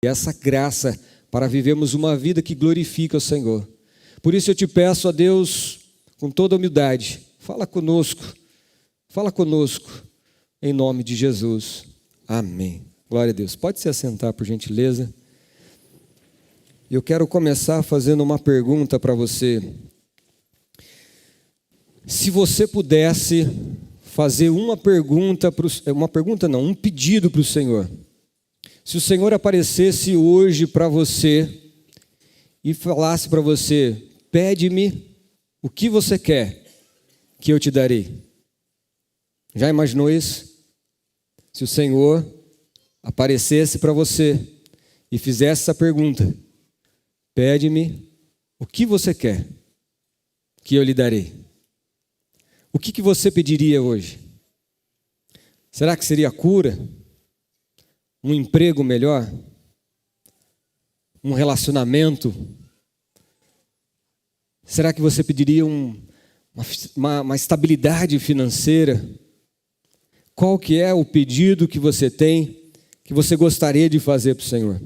e essa graça para vivermos uma vida que glorifica o Senhor. Por isso eu te peço, a Deus, com toda humildade, fala conosco, em nome de Jesus. Amém. Glória a Deus. Pode se assentar, por gentileza. Eu quero começar fazendo uma pergunta para você. Se você pudesse fazer um pedido para o Senhor. Se o Senhor aparecesse hoje para você e falasse para você: pede-me o que você quer, que eu te darei. Já imaginou isso? Se o Senhor aparecesse para você e fizesse essa pergunta: pede-me o que você quer, que eu lhe darei. O que você pediria hoje? Será que seria cura? Um emprego melhor? Um relacionamento? Será que você pediria uma estabilidade financeira? Qual que é o pedido que você tem, que você gostaria de fazer para o Senhor?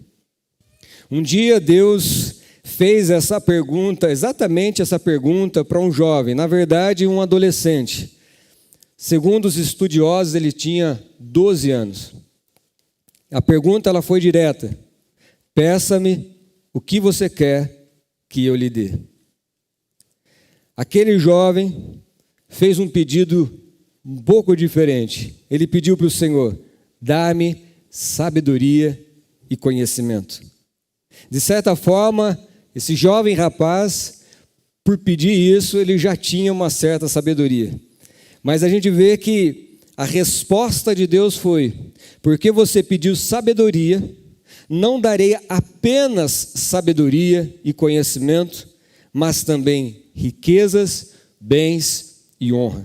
Um dia Deus fez essa pergunta, exatamente essa pergunta, para um jovem, na verdade um adolescente. Segundo os estudiosos, ele tinha 12 anos. A pergunta ela foi direta: peça-me o que você quer que eu lhe dê. Aquele jovem fez um pedido um pouco diferente. Ele pediu para o Senhor: dá-me sabedoria e conhecimento. De certa forma, esse jovem rapaz, por pedir isso, ele já tinha uma certa sabedoria. Mas a gente vê que a resposta de Deus foi: porque você pediu sabedoria, não darei apenas sabedoria e conhecimento, mas também riquezas, bens e honra.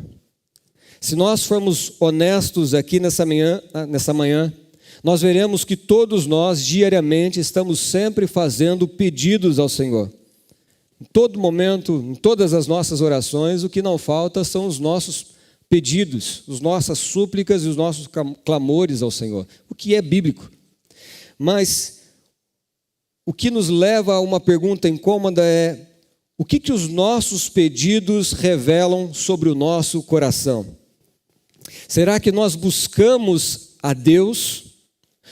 Se nós formos honestos aqui nessa manhã, nós veremos que todos nós, diariamente, estamos sempre fazendo pedidos ao Senhor. Em todo momento, em todas as nossas orações, o que não falta são os nossos pedidos, as nossas súplicas e os nossos clamores ao Senhor, o que é bíblico. Mas o que nos leva a uma pergunta incômoda é: o que os nossos pedidos revelam sobre o nosso coração? Será que nós buscamos a Deus?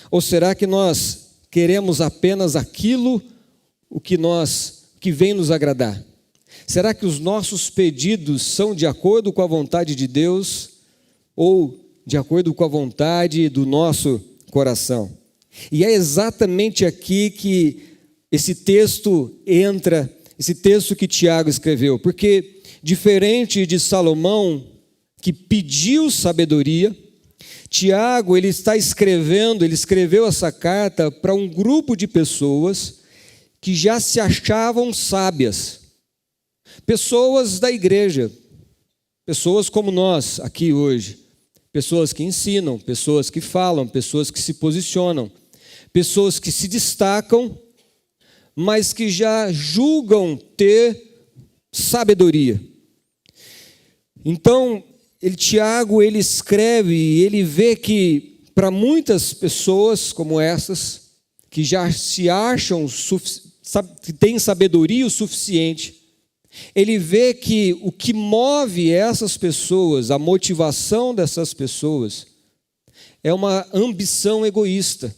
Ou será que nós queremos apenas aquilo que vem nos agradar? Será que os nossos pedidos são de acordo com a vontade de Deus ou de acordo com a vontade do nosso coração? E é exatamente aqui que esse texto entra, esse texto que Tiago escreveu, porque diferente de Salomão, que pediu sabedoria, Tiago, ele escreveu essa carta para um grupo de pessoas que já se achavam sábias. Pessoas da igreja, pessoas como nós aqui hoje, pessoas que ensinam, pessoas que falam, pessoas que se posicionam, pessoas que se destacam, mas que já julgam ter sabedoria. Então, Tiago, ele escreve e ele vê que para muitas pessoas como essas, que já se acham que têm sabedoria o suficiente, ele vê que o que move essas pessoas, a motivação dessas pessoas, é uma ambição egoísta.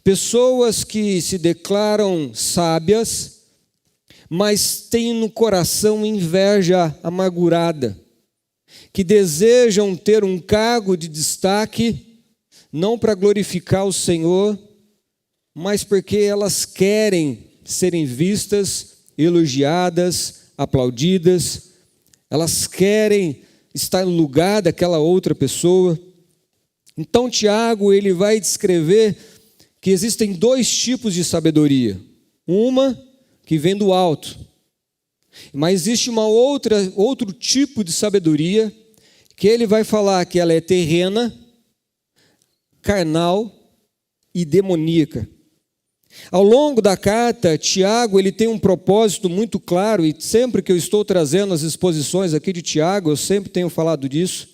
Pessoas que se declaram sábias, mas têm no coração inveja amargurada, que desejam ter um cargo de destaque, não para glorificar o Senhor, mas porque elas querem serem vistas, elogiadas, aplaudidas, elas querem estar no lugar daquela outra pessoa. Então Tiago, ele vai descrever que existem dois tipos de sabedoria. Uma que vem do alto, mas existe outro tipo de sabedoria que ele vai falar que ela é terrena, carnal e demoníaca. Ao longo da carta, Tiago, ele tem um propósito muito claro, e sempre que eu estou trazendo as exposições aqui de Tiago, eu sempre tenho falado disso.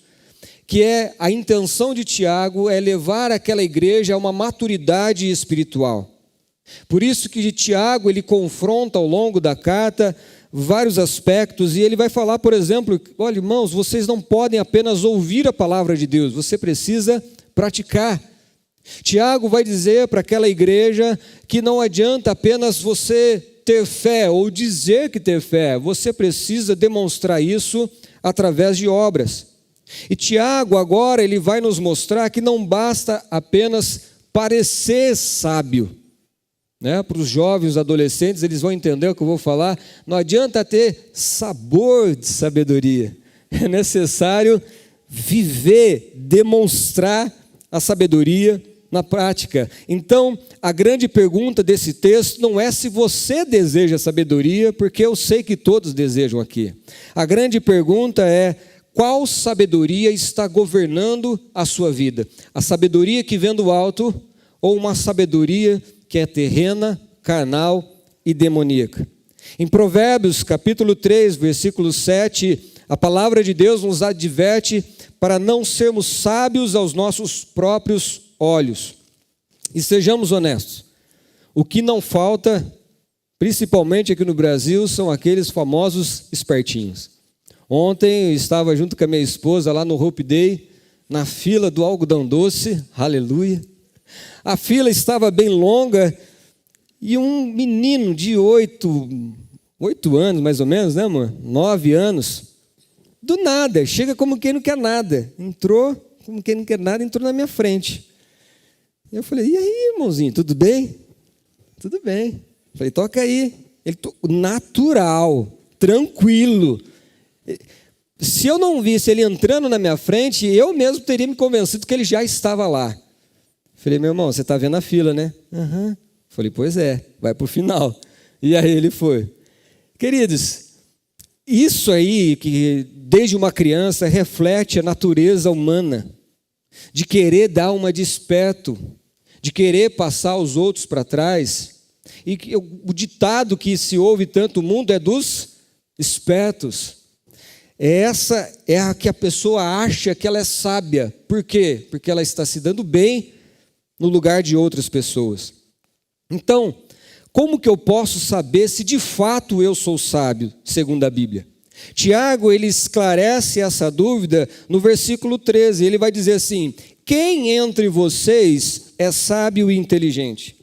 que é a intenção de Tiago é levar aquela igreja a uma maturidade espiritual. Por isso que Tiago ele confronta ao longo da carta vários aspectos, e ele vai falar, por exemplo, olha, irmãos, vocês não podem apenas ouvir a palavra de Deus, você precisa praticar. Tiago vai dizer para aquela igreja que não adianta apenas você ter fé ou dizer que ter fé, você precisa demonstrar isso através de obras. E Tiago agora ele vai nos mostrar que não basta apenas parecer sábio, né? Para os jovens, adolescentes, eles vão entender o que eu vou falar. Não adianta ter sabor de sabedoria, é necessário viver, demonstrar a sabedoria na prática. Então, a grande pergunta desse texto não é se você deseja sabedoria, porque eu sei que todos desejam aqui. A grande pergunta é: qual sabedoria está governando a sua vida? A sabedoria que vem do alto ou uma sabedoria que é terrena, carnal e demoníaca? Em Provérbios, capítulo 3, versículo 7, a palavra de Deus nos adverte para não sermos sábios aos nossos próprios olhos. E sejamos honestos, o que não falta, principalmente aqui no Brasil, são aqueles famosos espertinhos. Ontem eu estava junto com a minha esposa lá no Hope Day, na fila do algodão doce, aleluia. A fila estava bem longa e um menino de 8 anos, mais ou menos, né, amor? 9 anos, do nada, chega como quem não quer nada. Entrou, como quem não quer nada, entrou na minha frente. Eu falei, e aí, irmãozinho, tudo bem? Tudo bem. Falei, toca aí. Ele, natural, tranquilo. Se eu não visse ele entrando na minha frente, eu mesmo teria me convencido que ele já estava lá. Falei, meu irmão, você está vendo a fila, né? Uhum. Falei, pois é, vai para o final. E aí ele foi. Queridos, isso aí, que desde uma criança reflete a natureza humana, de querer dar uma de esperto, de querer passar os outros para trás. E o ditado que se ouve tanto no mundo é dos espertos. Essa é a que a pessoa acha que ela é sábia. Por quê? Porque ela está se dando bem no lugar de outras pessoas. Então, como que eu posso saber se de fato eu sou sábio, segundo a Bíblia? Tiago, ele esclarece essa dúvida no versículo 13. Ele vai dizer assim: quem entre vocês é sábio e inteligente?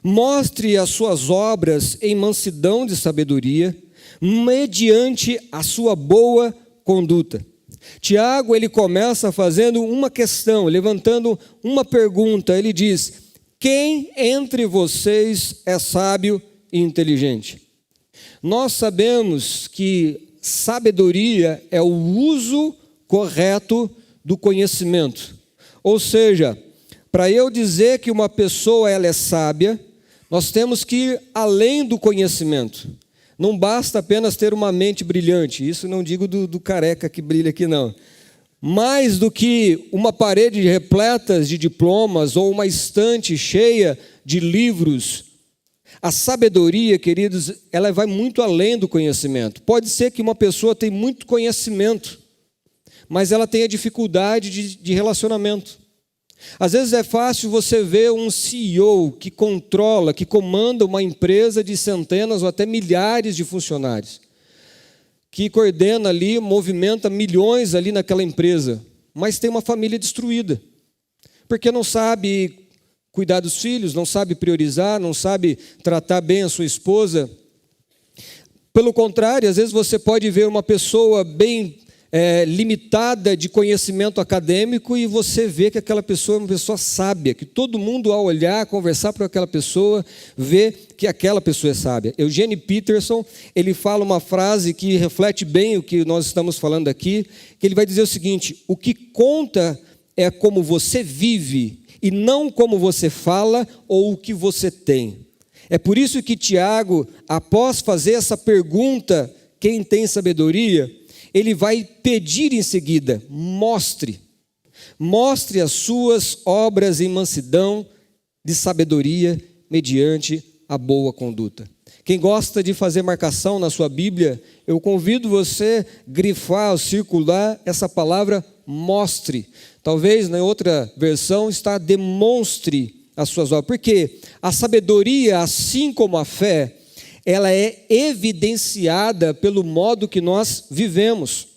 Mostre as suas obras em mansidão de sabedoria, mediante a sua boa conduta. Tiago, ele começa fazendo uma questão, levantando uma pergunta. Ele diz: quem entre vocês é sábio e inteligente? Nós sabemos que sabedoria é o uso correto do conhecimento. Ou seja, para eu dizer que uma pessoa ela é sábia, nós temos que ir além do conhecimento. Não basta apenas ter uma mente brilhante. Isso não digo do careca que brilha aqui, não. Mais do que uma parede repleta de diplomas ou uma estante cheia de livros. A sabedoria, queridos, ela vai muito além do conhecimento. Pode ser que uma pessoa tenha muito conhecimento, mas ela tenha dificuldade de relacionamento. Às vezes é fácil você ver um CEO que controla, que comanda uma empresa de centenas ou até milhares de funcionários, que coordena ali, movimenta milhões ali naquela empresa, mas tem uma família destruída, porque não sabe cuidar dos filhos, não sabe priorizar, não sabe tratar bem a sua esposa. Pelo contrário, às vezes você pode ver uma pessoa bem limitada de conhecimento acadêmico e você vê que aquela pessoa é uma pessoa sábia, que todo mundo ao olhar, conversar com aquela pessoa, vê que aquela pessoa é sábia. Eugene Peterson, ele fala uma frase que reflete bem o que nós estamos falando aqui, que ele vai dizer o seguinte: o que conta é como você vive e não como você fala ou o que você tem. É por isso que Tiago, após fazer essa pergunta, quem tem sabedoria, ele vai pedir em seguida: mostre as suas obras em mansidão de sabedoria mediante a boa conduta. Quem gosta de fazer marcação na sua Bíblia, eu convido você a grifar, circular essa palavra mostre. Talvez na outra versão está demonstre as suas obras. Porque a sabedoria, assim como a fé, ela é evidenciada pelo modo que nós vivemos.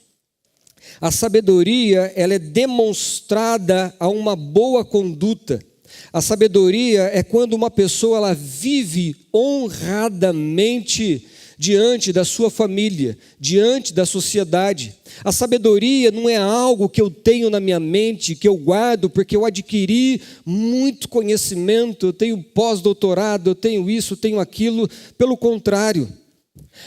A sabedoria, ela é demonstrada a uma boa conduta. A sabedoria é quando uma pessoa ela vive honradamente diante da sua família, diante da sociedade. A sabedoria não é algo que eu tenho na minha mente, que eu guardo porque eu adquiri muito conhecimento, eu tenho pós-doutorado, eu tenho isso, eu tenho aquilo. Pelo contrário,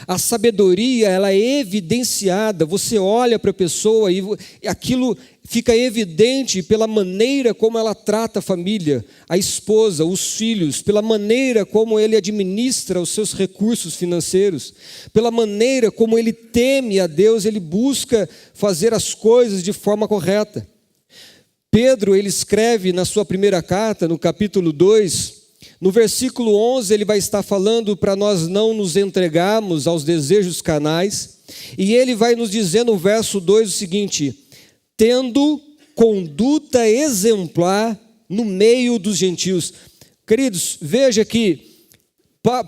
a sabedoria ela é evidenciada. Você olha para a pessoa e aquilo fica evidente pela maneira como ela trata a família, a esposa, os filhos, pela maneira como ele administra os seus recursos financeiros, pela maneira como ele teme a Deus, ele busca fazer as coisas de forma correta. Pedro, ele escreve na sua primeira carta, no capítulo 2, no versículo 11, ele vai estar falando para nós não nos entregarmos aos desejos carnais, e ele vai nos dizer no verso 2 o seguinte: tendo conduta exemplar no meio dos gentios. Queridos, veja que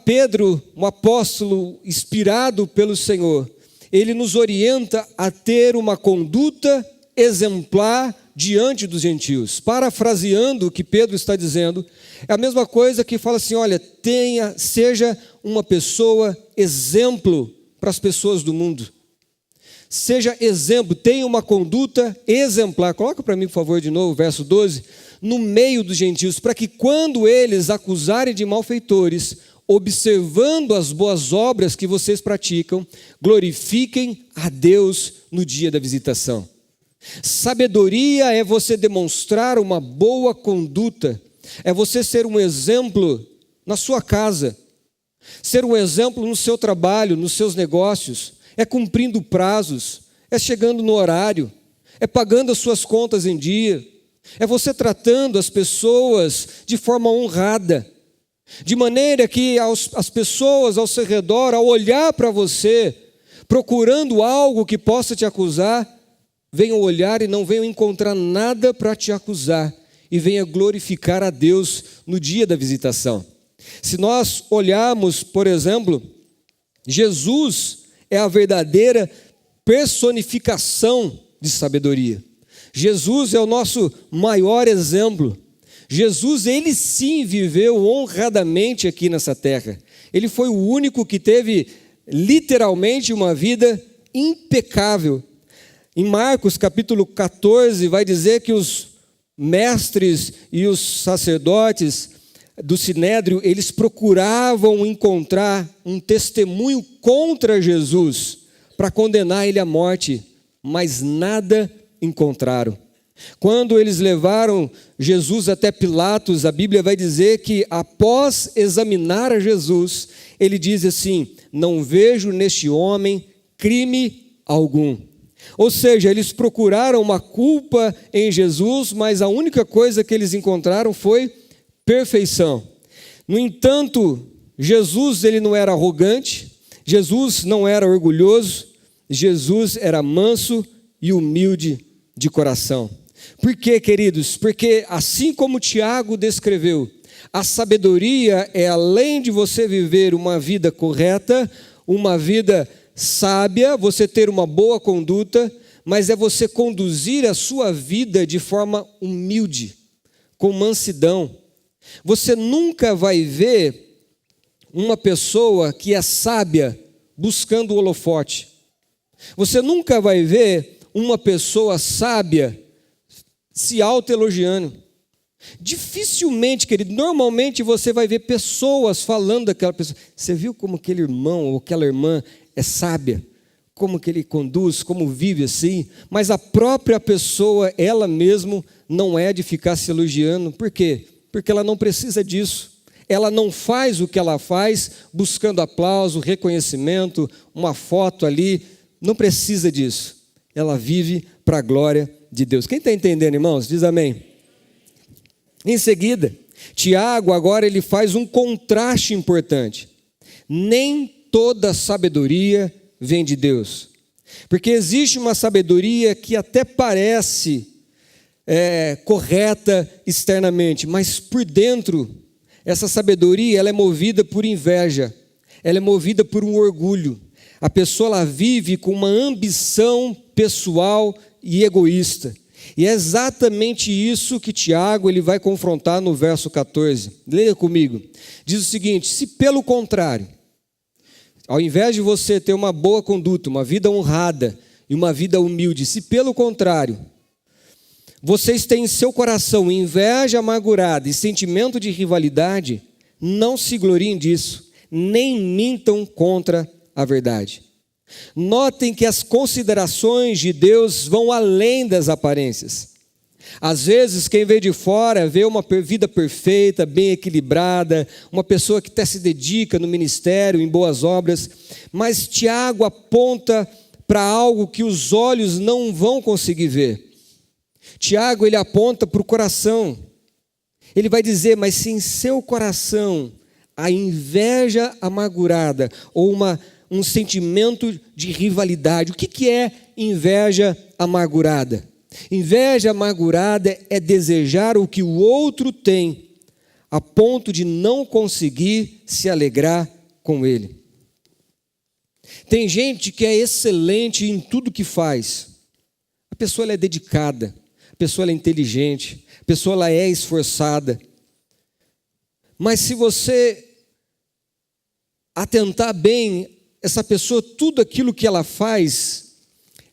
Pedro, um apóstolo inspirado pelo Senhor, ele nos orienta a ter uma conduta exemplar diante dos gentios. Parafraseando o que Pedro está dizendo, é a mesma coisa que fala assim: olha, seja uma pessoa exemplo para as pessoas do mundo. Seja exemplo, tenha uma conduta exemplar. Coloca para mim, por favor, de novo, verso 12. No meio dos gentios, para que quando eles acusarem de malfeitores, observando as boas obras que vocês praticam, glorifiquem a Deus no dia da visitação. Sabedoria é você demonstrar uma boa conduta, é você ser um exemplo na sua casa, ser um exemplo no seu trabalho, nos seus negócios, é cumprindo prazos, é chegando no horário, é pagando as suas contas em dia, é você tratando as pessoas de forma honrada, de maneira que as pessoas ao seu redor, ao olhar para você, procurando algo que possa te acusar, venham olhar e não venham encontrar nada para te acusar, e venha glorificar a Deus no dia da visitação. Se nós olharmos, por exemplo, Jesus é a verdadeira personificação de sabedoria. Jesus é o nosso maior exemplo. Jesus, ele sim viveu honradamente aqui nessa terra. Ele foi o único que teve literalmente uma vida impecável. Em Marcos capítulo 14 vai dizer que os mestres e os sacerdotes do Sinédrio, eles procuravam encontrar um testemunho contra Jesus para condenar ele à morte, mas nada encontraram. Quando eles levaram Jesus até Pilatos, a Bíblia vai dizer que após examinar a Jesus, ele diz assim: não vejo neste homem crime algum. Ou seja, eles procuraram uma culpa em Jesus, mas a única coisa que eles encontraram foi perfeição. No entanto, Jesus ele não era arrogante, Jesus não era orgulhoso, Jesus era manso e humilde de coração. Por quê, queridos? Porque assim como Tiago descreveu, a sabedoria é além de você viver uma vida correta, uma vida sábia, você ter uma boa conduta, mas é você conduzir a sua vida de forma humilde, com mansidão. Você nunca vai ver uma pessoa que é sábia buscando o holofote. Você nunca vai ver uma pessoa sábia se autoelogiando. Dificilmente, querido, normalmente você vai ver pessoas falando daquela pessoa. Você viu como aquele irmão ou aquela irmã é sábia? Como que ele conduz, como vive assim? Mas a própria pessoa, ela mesma, não é de ficar se elogiando. Por quê? Porque ela não precisa disso. Ela não faz o que ela faz buscando aplauso, reconhecimento, uma foto ali. Não precisa disso. Ela vive para a glória de Deus. Quem está entendendo, irmãos? Diz amém. Em seguida, Tiago agora ele faz um contraste importante. Nem toda sabedoria vem de Deus. Porque existe uma sabedoria que até parece correta externamente, mas por dentro, essa sabedoria ela é movida por inveja, ela é movida por um orgulho. A pessoa ela vive com uma ambição pessoal e egoísta. E é exatamente isso que Tiago ele vai confrontar no verso 14. Leia comigo. Diz o seguinte: se pelo contrário, ao invés de você ter uma boa conduta, uma vida honrada e uma vida humilde, se pelo contrário, vocês têm em seu coração inveja amargurada e sentimento de rivalidade, não se gloriem disso, nem mintam contra a verdade. Notem que as considerações de Deus vão além das aparências. Às vezes, quem vê de fora vê uma vida perfeita, bem equilibrada, uma pessoa que até se dedica no ministério, em boas obras, mas Tiago aponta para algo que os olhos não vão conseguir ver. Tiago, ele aponta para o coração. Ele vai dizer, mas se em seu coração a inveja amargurada ou um sentimento de rivalidade. O que é inveja amargurada? Inveja amargurada é desejar o que o outro tem, a ponto de não conseguir se alegrar com ele. Tem gente que é excelente em tudo que faz. A pessoa ela é dedicada, a pessoa ela é inteligente, a pessoa ela é esforçada. Mas se você atentar bem, essa pessoa, tudo aquilo que ela faz,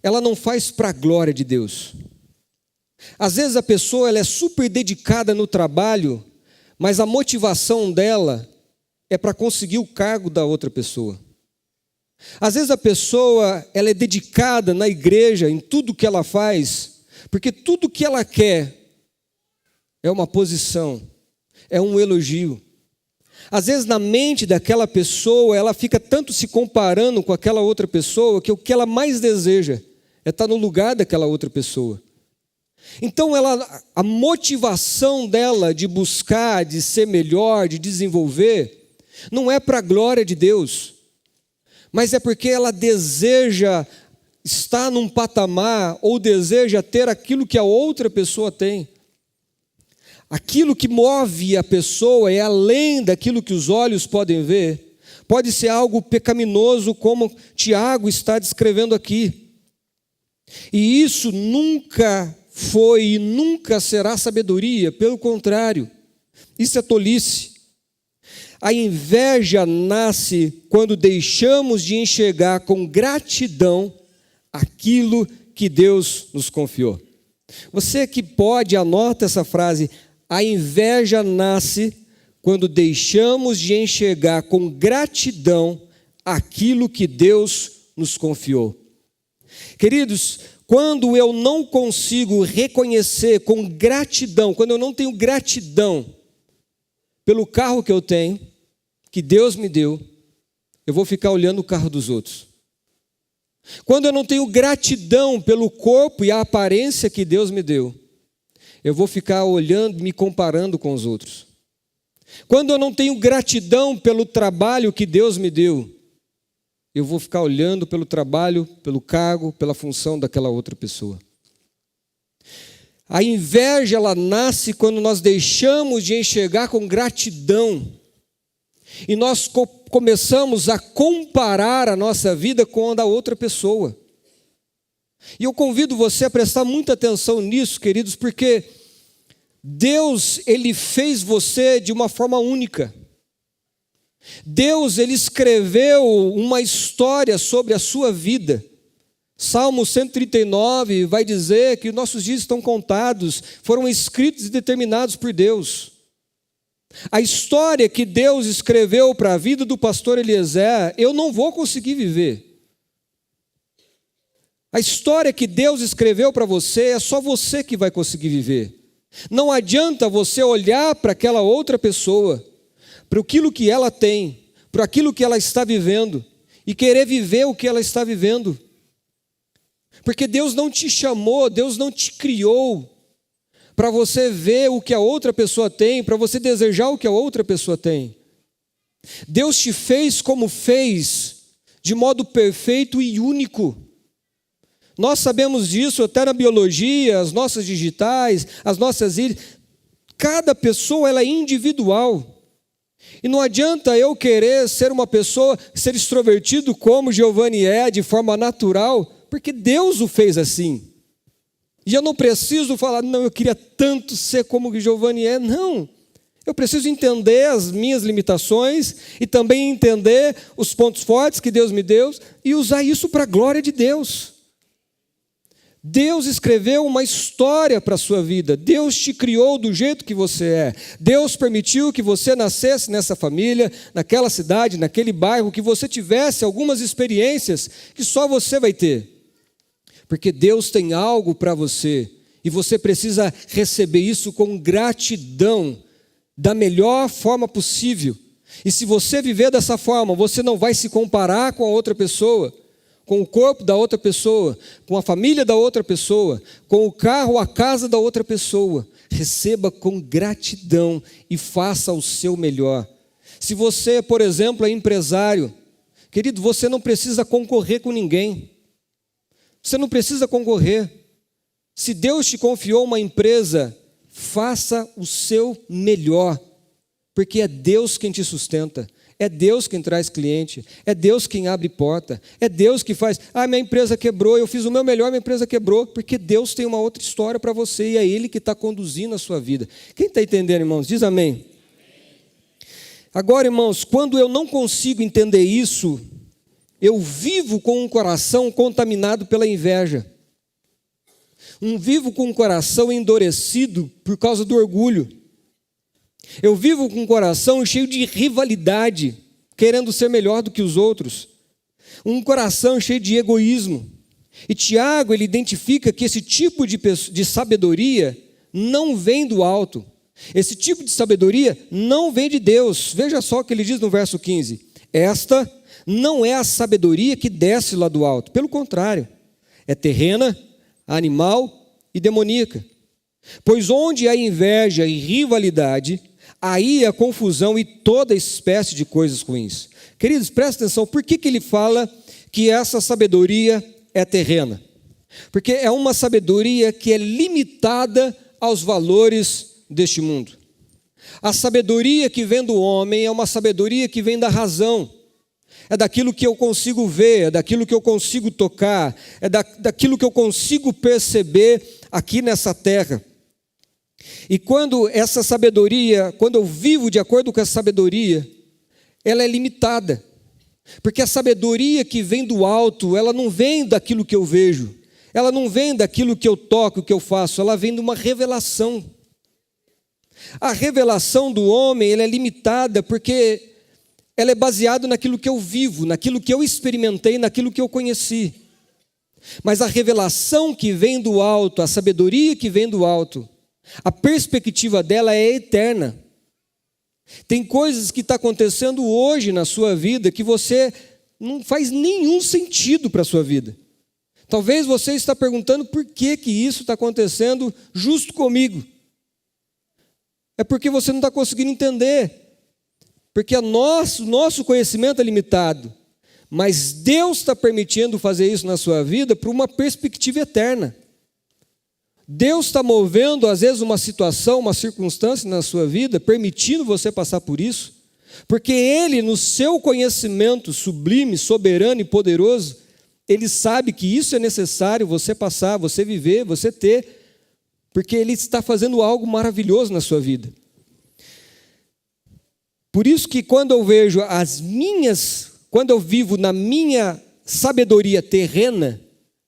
ela não faz para a glória de Deus. Às vezes a pessoa ela é super dedicada no trabalho, mas a motivação dela é para conseguir o cargo da outra pessoa. Às vezes a pessoa ela é dedicada na igreja, em tudo que ela faz, porque tudo que ela quer é uma posição, é um elogio. Às vezes na mente daquela pessoa, ela fica tanto se comparando com aquela outra pessoa, que o que ela mais deseja é estar no lugar daquela outra pessoa. Então a motivação dela de buscar, de ser melhor, de desenvolver, não é para a glória de Deus, mas é porque ela deseja estar num patamar ou deseja ter aquilo que a outra pessoa tem. Aquilo que move a pessoa é além daquilo que os olhos podem ver. Pode ser algo pecaminoso, como Tiago está descrevendo aqui. E isso nunca foi e nunca será sabedoria, pelo contrário, isso é tolice. A inveja nasce quando deixamos de enxergar com gratidão aquilo que Deus nos confiou. Você que pode, anota essa frase. A inveja nasce quando deixamos de enxergar com gratidão aquilo que Deus nos confiou. Queridos, quando eu não consigo reconhecer com gratidão, quando eu não tenho gratidão pelo carro que eu tenho, que Deus me deu, eu vou ficar olhando o carro dos outros. Quando eu não tenho gratidão pelo corpo e a aparência que Deus me deu, eu vou ficar olhando, me comparando com os outros. Quando eu não tenho gratidão pelo trabalho que Deus me deu, eu vou ficar olhando pelo trabalho, pelo cargo, pela função daquela outra pessoa. A inveja, ela nasce quando nós deixamos de enxergar com gratidão e nós começamos a comparar a nossa vida com a da outra pessoa. E eu convido você a prestar muita atenção nisso, queridos, porque Deus, Ele fez você de uma forma única. Deus, Ele escreveu uma história sobre a sua vida. Salmo 139 vai dizer que nossos dias estão contados, foram escritos e determinados por Deus. A história que Deus escreveu para a vida do pastor Eliezer, eu não vou conseguir viver. A história que Deus escreveu para você, é só você que vai conseguir viver. Não adianta você olhar para aquela outra pessoa, para aquilo que ela tem, para aquilo que ela está vivendo, e querer viver o que ela está vivendo. Porque Deus não te chamou, Deus não te criou para você ver o que a outra pessoa tem, para você desejar o que a outra pessoa tem. Deus te fez como fez, de modo perfeito e único. Nós sabemos disso até na biologia, as nossas digitais, as nossas ilhas. Cada pessoa ela é individual. E não adianta eu querer ser uma pessoa, ser extrovertido como Giovanni é, de forma natural, porque Deus o fez assim. E eu não preciso falar, não, eu queria tanto ser como Giovanni é. Não, eu preciso entender as minhas limitações e também entender os pontos fortes que Deus me deu e usar isso para a glória de Deus. Deus escreveu uma história para a sua vida. Deus te criou do jeito que você é. Deus permitiu que você nascesse nessa família, naquela cidade, naquele bairro, que você tivesse algumas experiências que só você vai ter. Porque Deus tem algo para você e você precisa receber isso com gratidão, da melhor forma possível. E se você viver dessa forma, você não vai se comparar com a outra pessoa, com o corpo da outra pessoa, com a família da outra pessoa, com o carro, a casa da outra pessoa. Receba com gratidão e faça o seu melhor. Se você, por exemplo, é empresário, querido, você não precisa concorrer com ninguém. Você não precisa concorrer. Se Deus te confiou uma empresa, faça o seu melhor, porque é Deus quem te sustenta. É Deus quem traz cliente, é Deus quem abre porta, é Deus que faz, minha empresa quebrou, eu fiz o meu melhor, minha empresa quebrou, porque Deus tem uma outra história para você e é Ele que está conduzindo a sua vida. Quem está entendendo, irmãos? Diz amém. Agora, irmãos, quando eu não consigo entender isso, eu vivo com um coração contaminado pela inveja. Vivo com um coração endurecido por causa do orgulho. Eu vivo com um coração cheio de rivalidade, querendo ser melhor do que os outros. Um coração cheio de egoísmo. E Tiago, ele identifica que esse tipo de sabedoria não vem do alto. Esse tipo de sabedoria não vem de Deus. Veja só o que ele diz no verso 15. Esta não é a sabedoria que desce lá do alto. Pelo contrário, é terrena, animal e demoníaca. Pois onde há inveja e rivalidade, aí a confusão e toda espécie de coisas ruins. Queridos, prestem atenção, por que ele fala que essa sabedoria é terrena? Porque é uma sabedoria que é limitada aos valores deste mundo. A sabedoria que vem do homem é uma sabedoria que vem da razão. É daquilo que eu consigo ver, é daquilo que eu consigo tocar, é daquilo que eu consigo perceber aqui nessa terra. E quando essa sabedoria, quando eu vivo de acordo com essa sabedoria, ela é limitada. Porque a sabedoria que vem do alto, ela não vem daquilo que eu vejo, ela não vem daquilo que eu toco, que eu faço, ela vem de uma revelação. A revelação do homem, ela é limitada porque ela é baseada naquilo que eu vivo, naquilo que eu experimentei, naquilo que eu conheci. Mas a revelação que vem do alto, a sabedoria que vem do alto, a perspectiva dela é eterna. Tem coisas que estão acontecendo hoje na sua vida que você não faz nenhum sentido para a sua vida. Talvez você está perguntando por que isso está acontecendo justo comigo. É porque você não está conseguindo entender. Porque o nosso conhecimento é limitado. Mas Deus está permitindo fazer isso na sua vida por uma perspectiva eterna. Deus está movendo, às vezes, uma situação, uma circunstância na sua vida, permitindo você passar por isso, porque Ele, no seu conhecimento sublime, soberano e poderoso, Ele sabe que isso é necessário você passar, você viver, você ter, porque Ele está fazendo algo maravilhoso na sua vida. Por isso que quando eu vejo quando eu vivo na minha sabedoria terrena,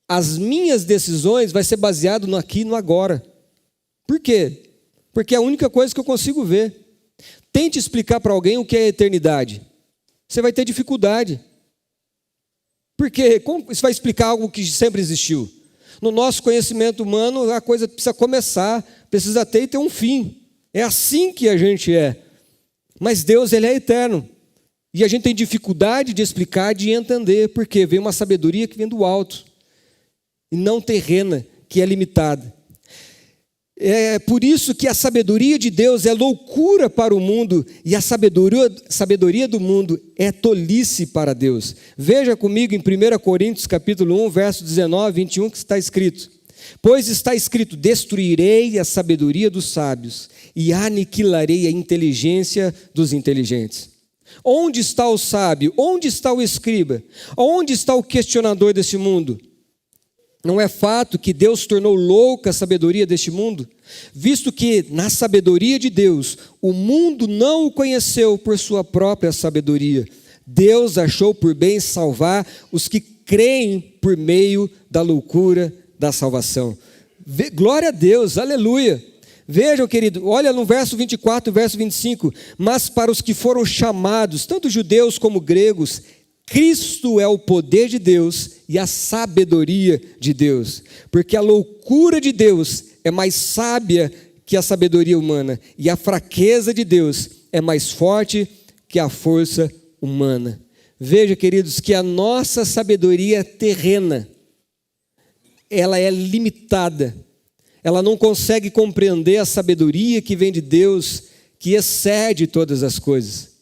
as minhas decisões vai ser baseado no aqui e no agora. Por quê? Porque é a única coisa que eu consigo ver. Tente explicar para alguém o que é eternidade. Você vai ter dificuldade. Porque como você vai explicar algo que sempre existiu? No nosso conhecimento humano, a coisa precisa começar, precisa ter e ter um fim. É assim que a gente é. Mas Deus, Ele é eterno. E a gente tem dificuldade de explicar, de entender, porque vem uma sabedoria que vem do alto. E não terrena, que é limitada. É por isso que a sabedoria de Deus é loucura para o mundo e a sabedoria do mundo é tolice para Deus. Veja comigo em 1 Coríntios capítulo 1, verso 19, 21, que está escrito: pois está escrito, destruirei a sabedoria dos sábios e aniquilarei a inteligência dos inteligentes. Onde está o sábio? Onde está o escriba? Onde está o questionador deste mundo? Não é fato que Deus tornou louca a sabedoria deste mundo? Visto que, na sabedoria de Deus, o mundo não o conheceu por sua própria sabedoria, Deus achou por bem salvar os que creem por meio da loucura da salvação. Glória a Deus, aleluia. Vejam, querido, olha no verso 24 e verso 25. Mas para os que foram chamados, tanto judeus como gregos, Cristo é o poder de Deus e a sabedoria de Deus, porque a loucura de Deus é mais sábia que a sabedoria humana, e a fraqueza de Deus é mais forte que a força humana. Veja, queridos, que a nossa sabedoria terrena, ela é limitada, ela não consegue compreender a sabedoria que vem de Deus, que excede todas as coisas.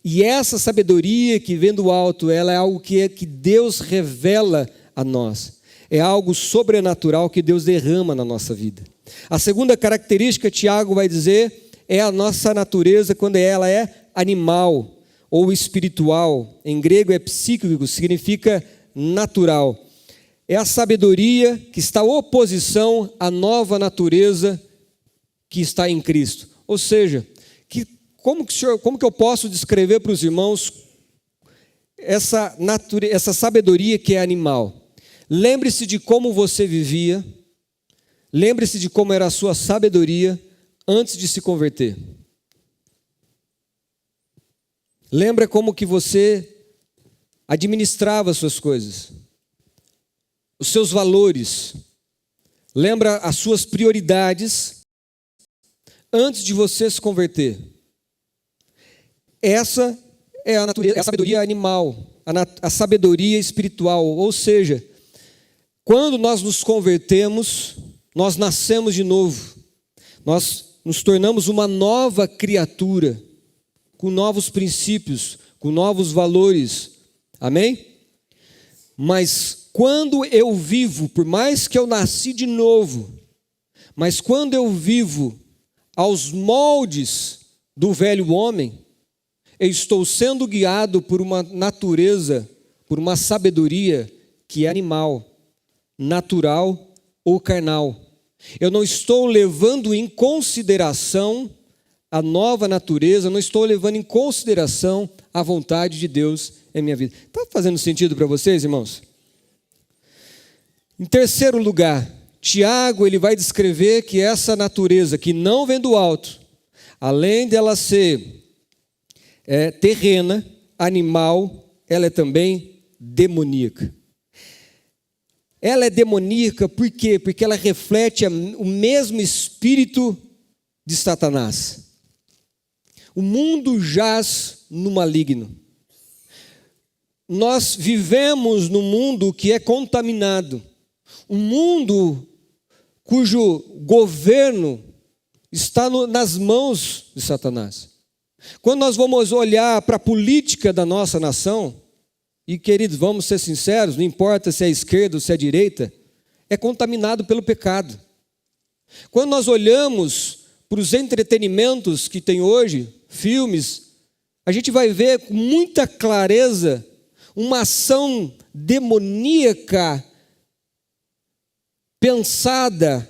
E essa sabedoria que vem do alto, ela é algo que Deus revela a nós. É algo sobrenatural que Deus derrama na nossa vida. A segunda característica, Tiago vai dizer, é a nossa natureza quando ela é animal ou espiritual. Em grego é psíquico, significa natural. É a sabedoria que está em oposição à nova natureza que está em Cristo. Ou seja, como que eu posso descrever para os irmãos essa sabedoria que é animal? Lembre-se de como você vivia, lembre-se de como era a sua sabedoria antes de se converter. Lembra como que você administrava as suas coisas, os seus valores. Lembra as suas prioridades antes de você se converter. Essa é a natureza, é a sabedoria animal, a sabedoria espiritual. Ou seja, quando nós nos convertemos, nós nascemos de novo. Nós nos tornamos uma nova criatura, com novos princípios, com novos valores. Amém? Mas quando eu vivo, por mais que eu nasci de novo, mas quando eu vivo aos moldes do velho homem, eu estou sendo guiado por uma natureza, por uma sabedoria que é animal, natural ou carnal. Eu não estou levando em consideração a nova natureza, não estou levando em consideração a vontade de Deus em minha vida. Está fazendo sentido para vocês, irmãos? Em terceiro lugar, Tiago ele vai descrever que essa natureza que não vem do alto, além dela ser terrena, animal, ela é também demoníaca. Ela é demoníaca por quê? Porque ela reflete o mesmo espírito de Satanás. O mundo jaz no maligno. Nós vivemos num mundo que é contaminado. Um mundo cujo governo está nas mãos de Satanás. Quando nós vamos olhar para a política da nossa nação, e queridos, vamos ser sinceros, não importa se é esquerda ou se é direita, é contaminado pelo pecado. Quando nós olhamos para os entretenimentos que tem hoje, filmes, a gente vai ver com muita clareza uma ação demoníaca pensada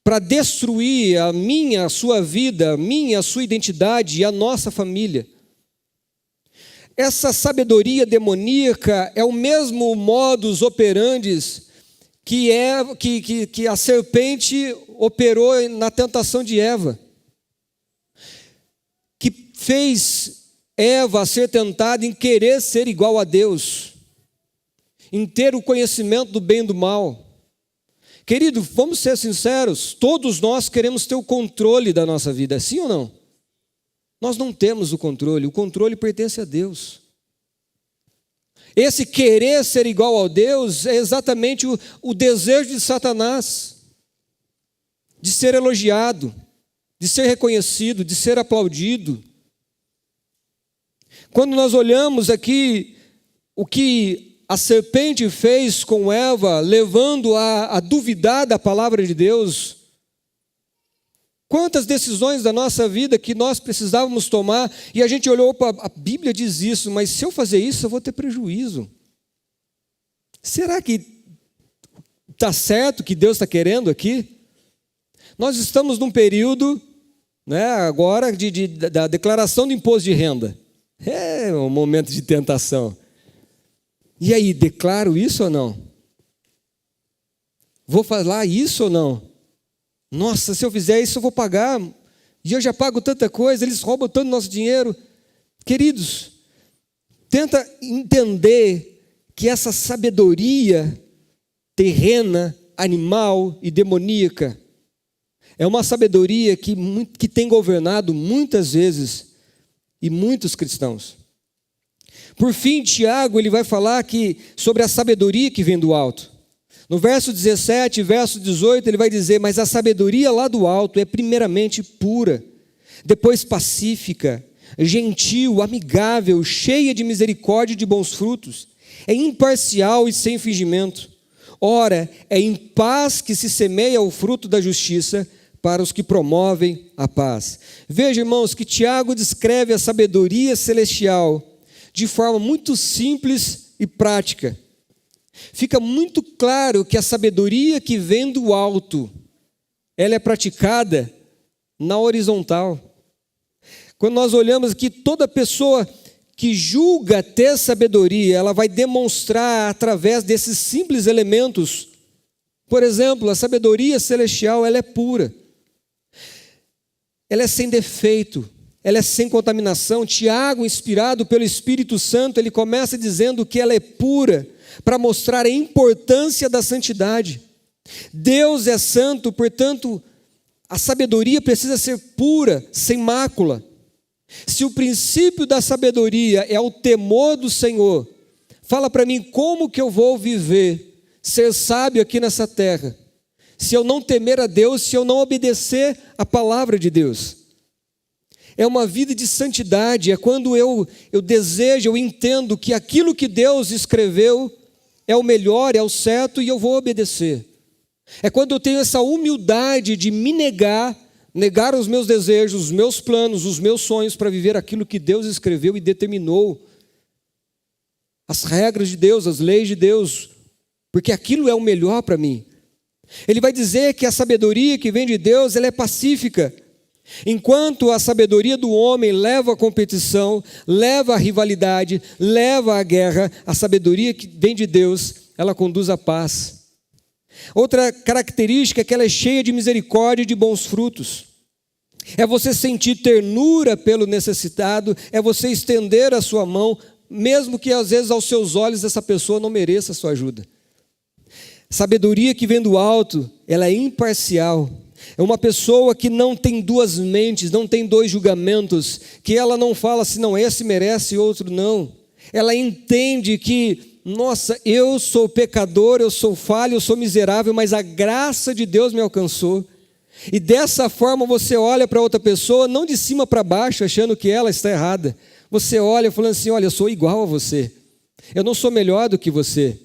para destruir a sua vida, a sua identidade e a nossa família. Essa sabedoria demoníaca é o mesmo modus operandi que a serpente operou na tentação de Eva, que fez Eva ser tentada em querer ser igual a Deus, em ter o conhecimento do bem e do mal. Querido, vamos ser sinceros, todos nós queremos ter o controle da nossa vida, sim ou não? Nós não temos o controle pertence a Deus. Esse querer ser igual a Deus é exatamente o desejo de Satanás. de ser elogiado, de ser reconhecido, de ser aplaudido. Quando nós olhamos aqui o que a serpente fez com Eva, levando a duvidar da palavra de Deus, quantas decisões da nossa vida que nós precisávamos tomar, e a gente olhou para a Bíblia diz isso, mas se eu fazer isso eu vou ter prejuízo. Será que está certo o que Deus está querendo aqui? Nós estamos num período, né, agora da declaração do imposto de renda. É um momento de tentação. E aí, declaro isso ou não? Vou falar isso ou não? Nossa, se eu fizer isso eu vou pagar. E eu já pago tanta coisa, eles roubam tanto nosso dinheiro. Queridos, tenta entender que essa sabedoria terrena, animal e demoníaca é uma sabedoria que tem governado muitas vezes e muitos cristãos. Por fim, Tiago ele vai falar sobre a sabedoria que vem do alto. No verso 17, verso 18, ele vai dizer: mas a sabedoria lá do alto é primeiramente pura, depois pacífica, gentil, amigável, cheia de misericórdia e de bons frutos, é imparcial e sem fingimento. Ora, é em paz que se semeia o fruto da justiça para os que promovem a paz. Veja, irmãos, que Tiago descreve a sabedoria celestial de forma muito simples e prática. Fica muito claro que a sabedoria que vem do alto, ela é praticada na horizontal. Quando nós olhamos aqui, toda pessoa que julga ter sabedoria, ela vai demonstrar através desses simples elementos. Por exemplo, a sabedoria celestial, ela é pura. Ela é sem defeito, ela é sem contaminação. Tiago, inspirado pelo Espírito Santo, ele começa dizendo que ela é pura, para mostrar a importância da santidade. Deus é santo, portanto, a sabedoria precisa ser pura, sem mácula. Se o princípio da sabedoria é o temor do Senhor, fala para mim como que eu vou viver, ser sábio aqui nessa terra, se eu não temer a Deus, se eu não obedecer a palavra de Deus. É uma vida de santidade, é quando eu desejo, eu entendo que aquilo que Deus escreveu é o melhor, é o certo e eu vou obedecer. É quando eu tenho essa humildade de me negar os meus desejos, os meus planos, os meus sonhos para viver aquilo que Deus escreveu e determinou. As regras de Deus, as leis de Deus, porque aquilo é o melhor para mim. Ele vai dizer que a sabedoria que vem de Deus, ela é pacífica. Enquanto a sabedoria do homem leva à competição, leva à rivalidade, leva à guerra, a sabedoria que vem de Deus, ela conduz à paz. Outra característica é que ela é cheia de misericórdia e de bons frutos. É você sentir ternura pelo necessitado, é você estender a sua mão, mesmo que às vezes aos seus olhos essa pessoa não mereça a sua ajuda. Sabedoria que vem do alto, ela é imparcial. É uma pessoa que não tem duas mentes, não tem dois julgamentos, que ela não fala assim, não, esse merece, outro não. Ela entende que, nossa, eu sou pecador, eu sou falho, eu sou miserável, mas a graça de Deus me alcançou. E dessa forma você olha para outra pessoa, não de cima para baixo, achando que ela está errada. Você olha falando assim, olha, eu sou igual a você. Eu não sou melhor do que você.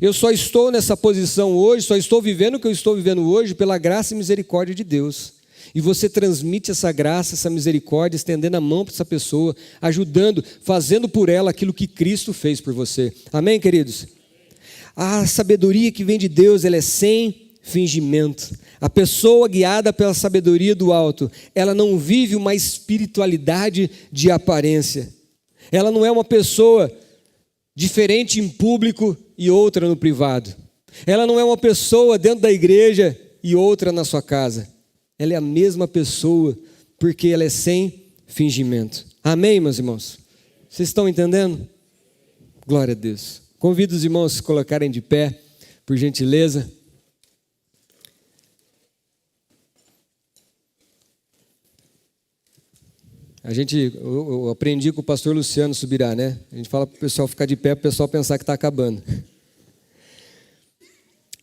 Eu só estou nessa posição hoje, só estou vivendo o que eu estou vivendo hoje pela graça e misericórdia de Deus. E você transmite essa graça, essa misericórdia, estendendo a mão para essa pessoa, ajudando, fazendo por ela aquilo que Cristo fez por você. Amém, queridos? A sabedoria que vem de Deus, ela é sem fingimento. A pessoa guiada pela sabedoria do alto, ela não vive uma espiritualidade de aparência. Ela não é uma pessoa diferente em público e outra no privado. Ela não é uma pessoa dentro da igreja e outra na sua casa. Ela é a mesma pessoa, porque ela é sem fingimento. Amém, meus irmãos? Vocês estão entendendo? Glória a Deus. Convido os irmãos a se colocarem de pé, por gentileza. Eu aprendi com o pastor Luciano Subirá, né? A gente fala para o pessoal ficar de pé, para o pessoal pensar que está acabando.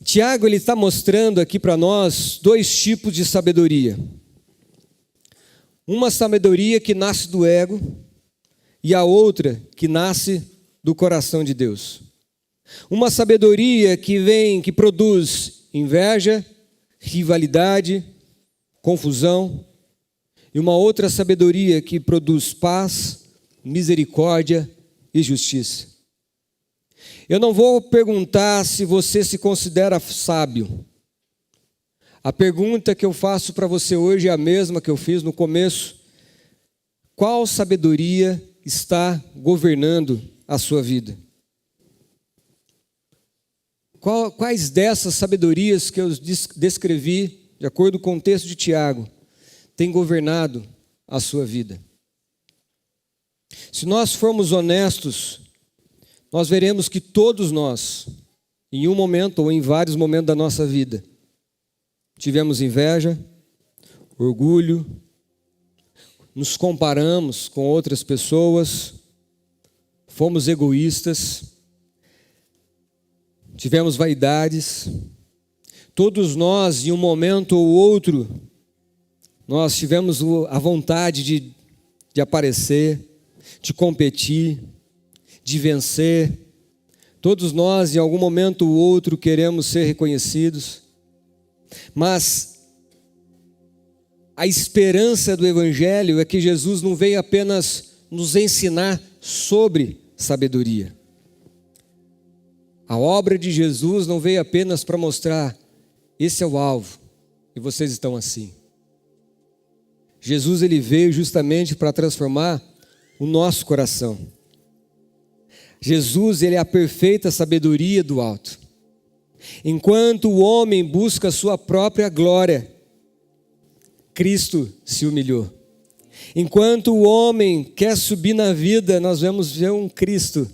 Tiago ele está mostrando aqui para nós dois tipos de sabedoria. Uma sabedoria que nasce do ego e a outra que nasce do coração de Deus. Uma sabedoria que produz inveja, rivalidade, confusão, e uma outra sabedoria que produz paz, misericórdia e justiça. Eu não vou perguntar se você se considera sábio. A pergunta que eu faço para você hoje é a mesma que eu fiz no começo. Qual sabedoria está governando a sua vida? Quais dessas sabedorias que eu descrevi, de acordo com o texto de Tiago, tem governado a sua vida? Se nós formos honestos, nós veremos que todos nós, em um momento ou em vários momentos da nossa vida, tivemos inveja, orgulho, nos comparamos com outras pessoas, fomos egoístas, tivemos vaidades. Todos nós, em um momento ou outro, nós tivemos a vontade de aparecer, de competir, de vencer. Todos nós, em algum momento ou outro, queremos ser reconhecidos. Mas a esperança do Evangelho é que Jesus não veio apenas nos ensinar sobre sabedoria. A obra de Jesus não veio apenas para mostrar: esse é o alvo e vocês estão assim. Jesus ele veio justamente para transformar o nosso coração. Jesus ele é a perfeita sabedoria do alto. Enquanto o homem busca a sua própria glória, Cristo se humilhou. Enquanto o homem quer subir na vida, nós vamos ver um Cristo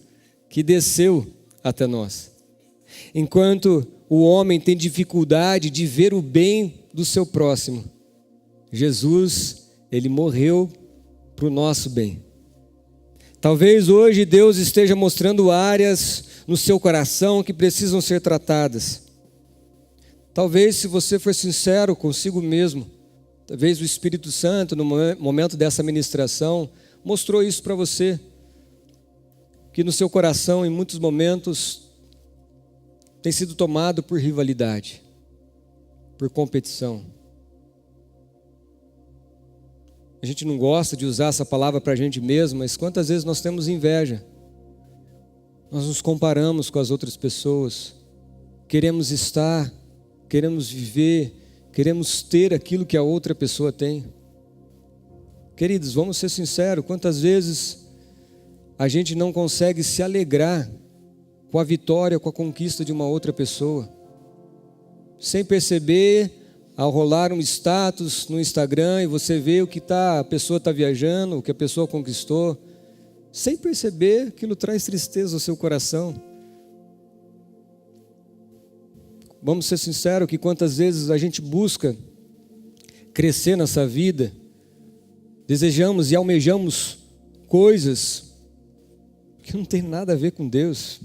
que desceu até nós. Enquanto o homem tem dificuldade de ver o bem do seu próximo, Jesus, ele morreu para o nosso bem. Talvez hoje Deus esteja mostrando áreas no seu coração que precisam ser tratadas. Talvez, se você for sincero consigo mesmo, talvez o Espírito Santo, no momento dessa ministração, mostrou isso para você. Que no seu coração, em muitos momentos, tem sido tomado por rivalidade, por competição. A gente não gosta de usar essa palavra para a gente mesmo, mas quantas vezes nós temos inveja? Nós nos comparamos com as outras pessoas, queremos estar, queremos viver, queremos ter aquilo que a outra pessoa tem. Queridos, vamos ser sinceros, quantas vezes a gente não consegue se alegrar com a vitória, com a conquista de uma outra pessoa, sem perceber, ao rolar um status no Instagram e você vê o que a pessoa está viajando, o que a pessoa conquistou, sem perceber, aquilo traz tristeza ao seu coração. Vamos ser sinceros que quantas vezes a gente busca crescer nessa vida, desejamos e almejamos coisas que não tem nada a ver com Deus,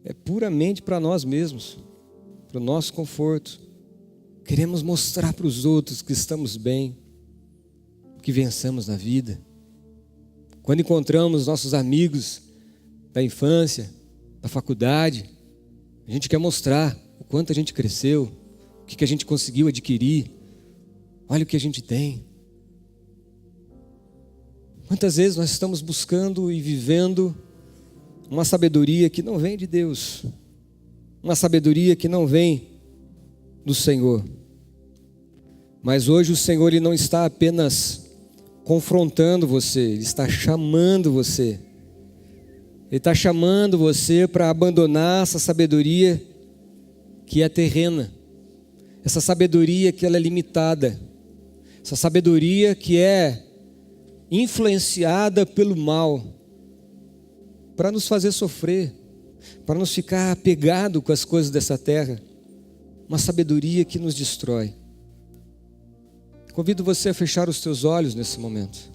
é puramente para nós mesmos, para o nosso conforto. Queremos mostrar para os outros que estamos bem, que vencemos na vida. Quando encontramos nossos amigos da infância, da faculdade, a gente quer mostrar o quanto a gente cresceu, o que a gente conseguiu adquirir. Olha o que a gente tem. Quantas vezes nós estamos buscando e vivendo uma sabedoria que não vem de Deus, uma sabedoria que não vem do Senhor. Mas hoje o Senhor ele não está apenas confrontando você, Ele está chamando você. Ele está chamando você para abandonar essa sabedoria que é terrena, essa sabedoria que ela é limitada, essa sabedoria que é influenciada pelo mal, para nos fazer sofrer, para nos ficar apegado com as coisas dessa terra, uma sabedoria que nos destrói. Convido você a fechar os teus olhos nesse momento.